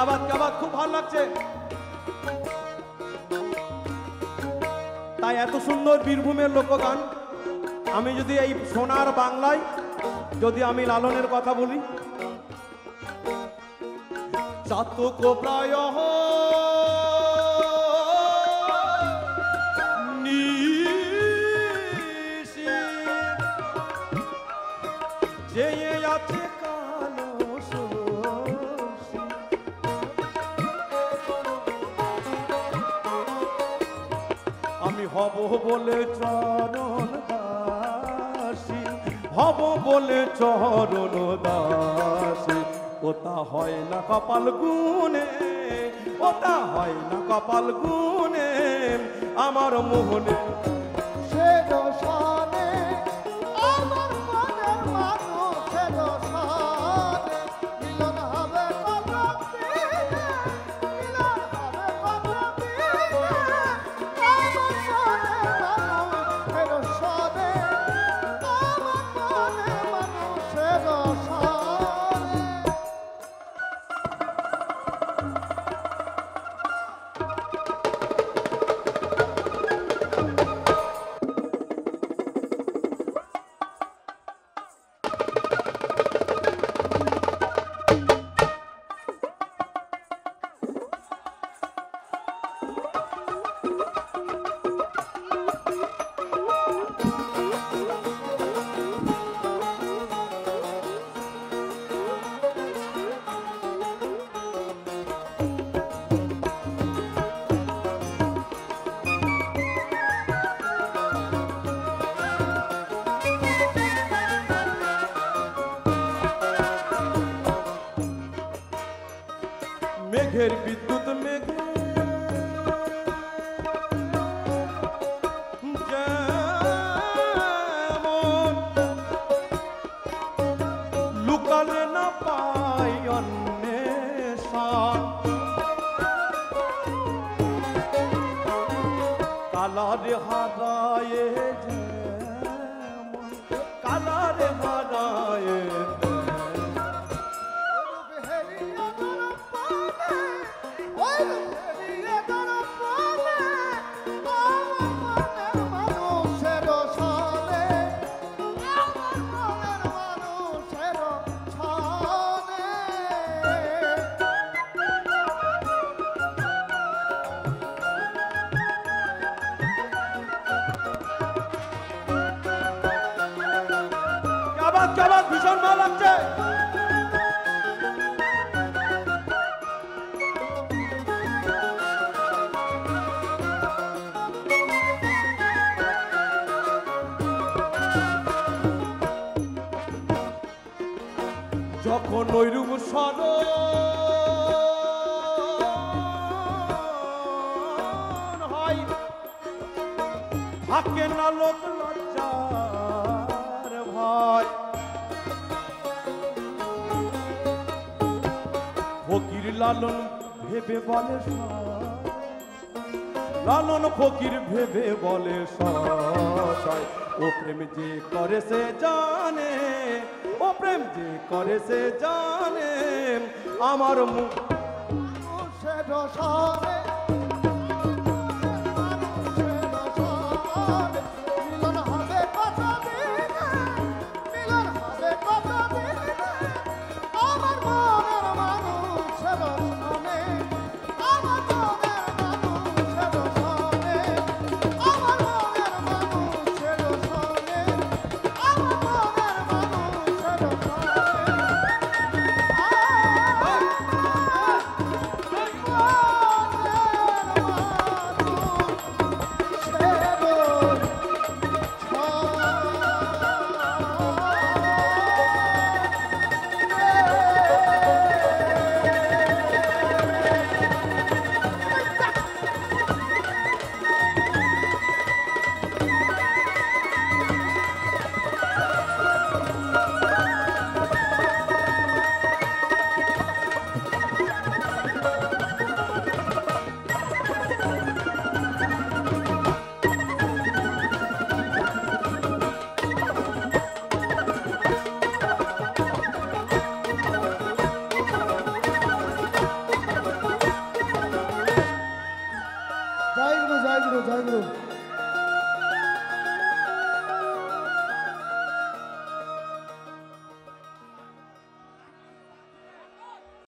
বাদ খুব ভালো লাগছে। তাই এত সুন্দর বীরভূমের লোকগান, আমি যদি এই সোনার বাংলায় যদি আমি লালনের কথা বলি, চাতক প্রায় যে আছে আমি হব বলে চরণ দাসী, হব বলে চরণ দাসী, ওটা হয় না কপাল গুনে, ওটা হয় না কপাল গুনে, আমার মোহনে সে দশানে আমার মনের মানুষের দশানে মিলন হবে কত দিনে, মিলন হবে কত দিনে, আমার মনের মানুষের দশানে, আমার মনের মানুষের দশানে। মেঘের বিদ্যুৎ মেঘে যেমন লুকালে না পাই অন্বেষণ, কালারে হারায়ে যেমন, কালারে হারায়ে ভীষণ ভালো লাগছে। যখন ঐরূপ স্মরণ হয়, থাকে না লোক লজ্জার ভয়, ফকির লালন ভেবে বলে লালন ফকির ভেবে বলে সয়, ও প্রেম যে করে সে জানে, ও প্রেম যে করে সে জানে, আমার মুখ জয় গুরু জয় গুরু